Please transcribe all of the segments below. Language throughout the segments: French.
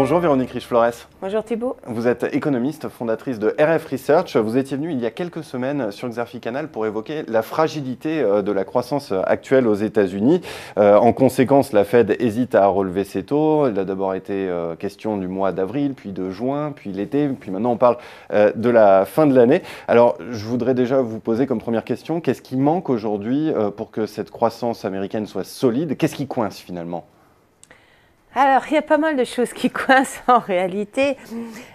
Bonjour Véronique Riche-Flores. Bonjour Thibault. Vous êtes économiste, fondatrice de RF Research. Vous étiez venue il y a quelques semaines sur Xerfi Canal pour évoquer la fragilité de la croissance actuelle aux États-Unis. En conséquence, la Fed hésite à relever ses taux. Il a d'abord été question du mois d'avril, puis de juin, puis l'été, puis maintenant on parle de la fin de l'année. Alors, je voudrais déjà vous poser comme première question, qu'est-ce qui manque aujourd'hui pour que cette croissance américaine soit solide? Qu'est-ce qui coince finalement? Alors, il y a pas mal de choses qui coincent en réalité.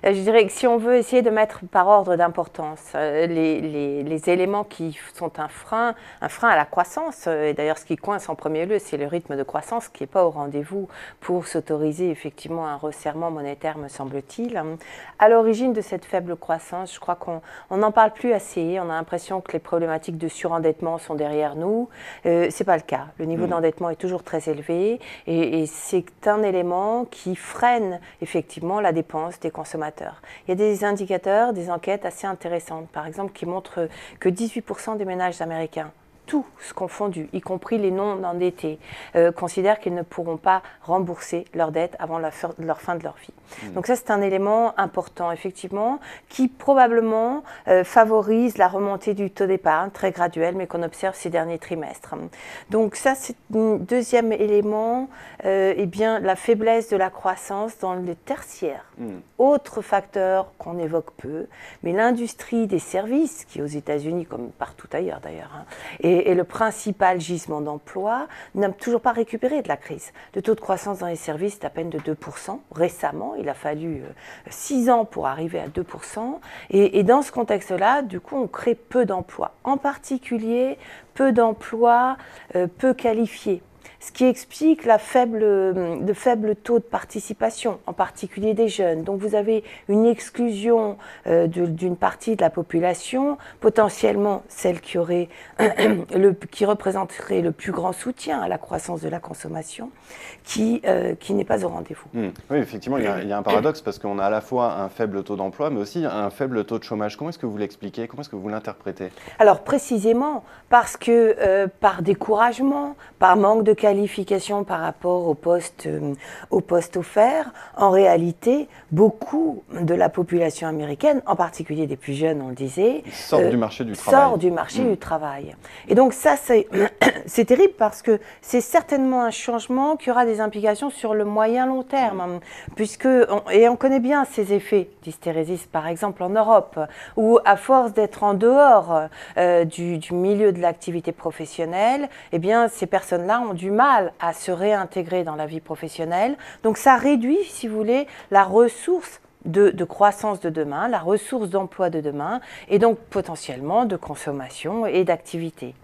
Je dirais que si on veut essayer de mettre par ordre d'importance les éléments qui sont un frein à la croissance, et d'ailleurs ce qui coince en premier lieu, c'est le rythme de croissance qui n'est pas au rendez-vous pour s'autoriser effectivement un resserrement monétaire, me semble-t-il. À l'origine de cette faible croissance, je crois qu'on n'en parle plus assez. On a l'impression que les problématiques de surendettement sont derrière nous. Ce n'est pas le cas. Le niveau d'endettement est toujours très élevé et c'est un élément qui freine effectivement la dépense des consommateurs. Il y a des indicateurs, des enquêtes assez intéressantes, par exemple, qui montrent que 18% des ménages américains, tous confondus, y compris les non-endettés, considèrent qu'ils ne pourront pas rembourser leurs dettes avant la fin de leur vie. Donc ça, c'est un élément important, effectivement, qui probablement favorise la remontée du taux d'épargne, très graduelle, mais qu'on observe ces derniers trimestres. Donc ça, c'est un deuxième élément, eh bien, la faiblesse de la croissance dans le tertiaire. Autre facteur qu'on évoque peu, mais l'industrie des services, qui aux États-Unis, comme partout ailleurs d'ailleurs, est le principal gisement d'emploi, n'a toujours pas récupéré de la crise. Le taux de croissance dans les services est à peine de 2%. Récemment, il a fallu 6 ans pour arriver à 2%. Et dans ce contexte-là, du coup, on crée peu d'emplois. En particulier, peu d'emplois peu qualifiés. Ce qui explique le faible taux de participation, en particulier des jeunes. Donc vous avez une exclusion d'une partie de la population, potentiellement celle qui représenterait le plus grand soutien à la croissance de la consommation, qui n'est pas au rendez-vous. Oui, effectivement, il y a un paradoxe parce qu'on a à la fois un faible taux d'emploi, mais aussi un faible taux de chômage. Comment est-ce que vous l'expliquez? Comment est-ce que vous l'interprétez? Alors précisément parce que par découragement, par manque de qualification par rapport au poste offert, en réalité, beaucoup de la population américaine, en particulier des plus jeunes, on le disait, sortent du marché du travail. Sort du marché du travail. Et donc ça, c'est terrible parce que c'est certainement un changement qui aura des implications sur le moyen-long terme, et on connaît bien ces effets d'hystérésis, par exemple en Europe, où à force d'être en dehors du milieu de l'activité professionnelle, eh bien, ces personnes-là ont du mal à se réintégrer dans la vie professionnelle. Donc ça réduit, si vous voulez, la ressource de croissance de demain, la ressource d'emploi de demain, et donc potentiellement de consommation et d'activité.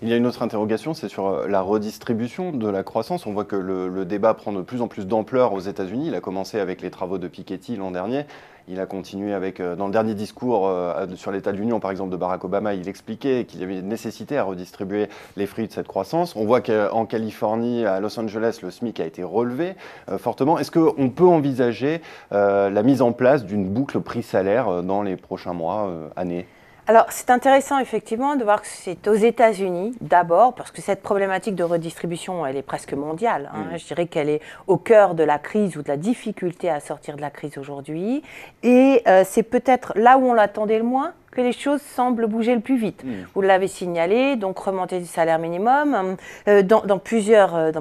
Il y a une autre interrogation, c'est sur la redistribution de la croissance. On voit que le débat prend de plus en plus d'ampleur aux États-Unis. Il a commencé avec les travaux de Piketty l'an dernier. Il a continué avec, dans le dernier discours sur l'état de l'Union, par exemple, de Barack Obama, il expliquait qu'il y avait une nécessité à redistribuer les fruits de cette croissance. On voit qu'en Californie, à Los Angeles, le SMIC a été relevé fortement. Est-ce qu'on peut envisager la mise en place d'une boucle prix-salaire dans les prochains mois, années ? Alors, c'est intéressant effectivement de voir que c'est aux États-Unis d'abord, parce que cette problématique de redistribution, elle est presque mondiale. Je dirais qu'elle est au cœur de la crise ou de la difficulté à sortir de la crise aujourd'hui. Et c'est peut-être là où on l'attendait le moins que les choses semblent bouger le plus vite. Vous l'avez signalé, donc remontée du salaire minimum dans plusieurs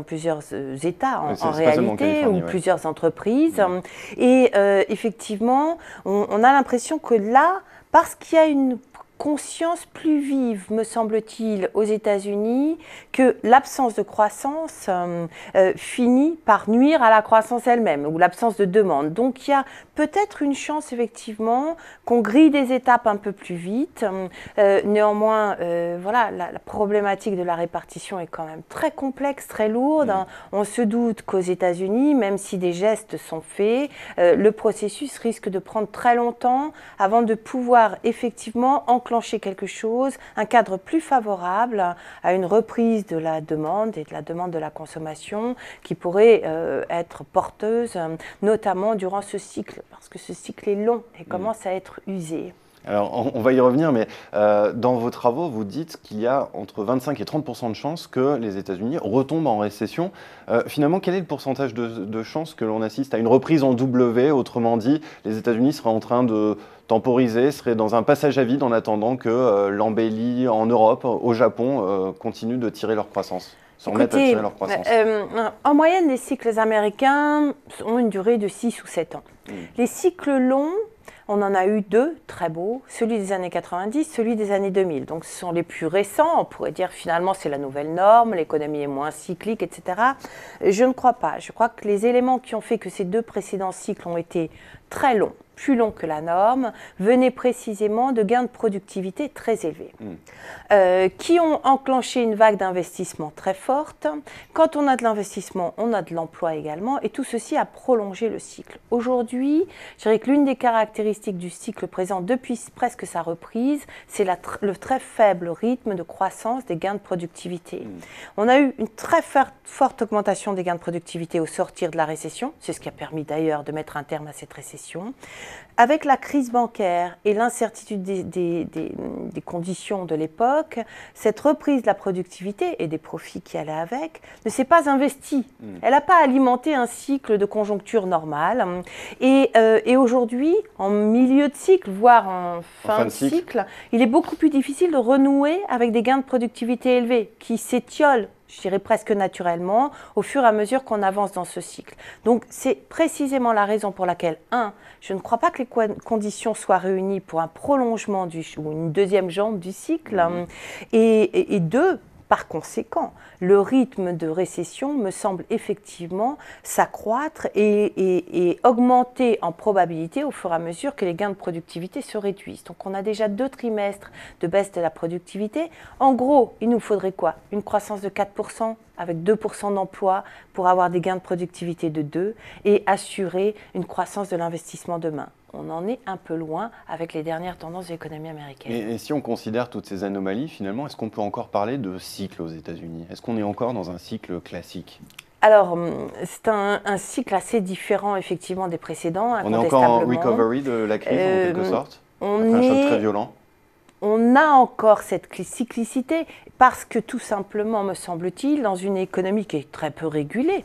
États en réalité, ou plusieurs entreprises. Et effectivement, on a l'impression que là, parce qu'il y a une conscience plus vive, me semble-t-il, aux États-Unis, que l'absence de croissance finit par nuire à la croissance elle-même, ou l'absence de demande. Donc il y a peut-être une chance, effectivement, qu'on grille des étapes un peu plus vite. Néanmoins, voilà, la problématique de la répartition est quand même très complexe, très lourde. On se doute qu'aux États-Unis, même si des gestes sont faits, le processus risque de prendre très longtemps avant de pouvoir effectivement enclencher quelque chose, un cadre plus favorable à une reprise de la demande et de la consommation qui pourrait être porteuse, notamment durant ce cycle, parce que ce cycle est long et commence à être usé. Alors, on va y revenir, mais dans vos travaux, vous dites qu'il y a entre 25 et 30% de chances que les États-Unis retombent en récession. Finalement, quel est le pourcentage de chances que l'on assiste à une reprise en W? Autrement dit, les États-Unis seraient en train de temporiser, seraient dans un passage à vide en attendant que l'embellie en Europe, au Japon, continue de tirer leur croissance, se remettent à tirer leur croissance. En moyenne, les cycles américains ont une durée de 6 ou 7 ans. Les cycles longs, on en a eu deux très beaux, celui des années 90, celui des années 2000. Donc ce sont les plus récents, on pourrait dire finalement c'est la nouvelle norme, l'économie est moins cyclique, etc. Je ne crois pas. Je crois que les éléments qui ont fait que ces deux précédents cycles ont été très longs, plus longs que la norme, venaient précisément de gains de productivité très élevés, qui ont enclenché une vague d'investissement très forte. Quand on a de l'investissement, on a de l'emploi également, et tout ceci a prolongé le cycle. Aujourd'hui, je dirais que l'une des caractéristiques du cycle présent depuis presque sa reprise, c'est le très faible rythme de croissance des gains de productivité. On a eu une très forte augmentation des gains de productivité au sortir de la récession, c'est ce qui a permis d'ailleurs de mettre un terme à cette récession. Avec la crise bancaire et l'incertitude des conditions de l'époque, cette reprise de la productivité et des profits qui allaient avec ne s'est pas investie. Elle n'a pas alimenté un cycle de conjoncture normale. Et aujourd'hui, en milieu de cycle, voire en fin de cycle, il est beaucoup plus difficile de renouer avec des gains de productivité élevés qui s'étiolent, je dirais presque naturellement, au fur et à mesure qu'on avance dans ce cycle. Donc c'est précisément la raison pour laquelle, je ne crois pas que les conditions soient réunies pour un prolongement ou une deuxième jambe du cycle, et deux, par conséquent, le rythme de récession me semble effectivement s'accroître et augmenter en probabilité au fur et à mesure que les gains de productivité se réduisent. Donc on a déjà 2 trimestres de baisse de la productivité. En gros, il nous faudrait quoi? Une croissance de 4% avec 2% d'emploi pour avoir des gains de productivité de 2 et assurer une croissance de l'investissement demain. On en est un peu loin avec les dernières tendances de l'économie américaine. Et si on considère toutes ces anomalies, finalement, est-ce qu'on peut encore parler de cycle aux États-Unis? Est-ce qu'on est encore dans un cycle classique? Alors, c'est un cycle assez différent, effectivement, des précédents. On est encore en recovery de la crise, en quelque sorte, après un choc très violent? On a encore cette cyclicité parce que tout simplement, me semble-t-il, dans une économie qui est très peu régulée,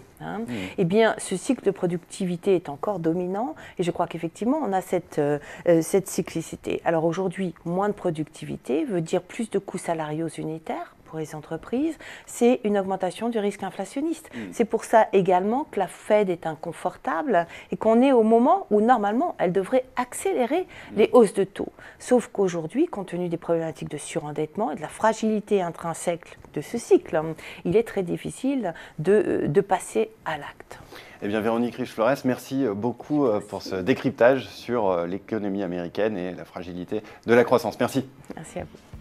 eh bien, ce cycle de productivité est encore dominant et je crois qu'effectivement, on a cette cyclicité. Alors aujourd'hui, moins de productivité veut dire plus de coûts salariaux unitaires pour les entreprises, c'est une augmentation du risque inflationniste. C'est pour ça également que la Fed est inconfortable et qu'on est au moment où normalement elle devrait accélérer les hausses de taux. Sauf qu'aujourd'hui, compte tenu des problématiques de surendettement et de la fragilité intrinsèque de ce cycle, il est très difficile de passer à l'acte. Eh bien, Véronique Riche-Flores, merci beaucoup pour ce décryptage sur l'économie américaine et la fragilité de la croissance. Merci. Merci à vous.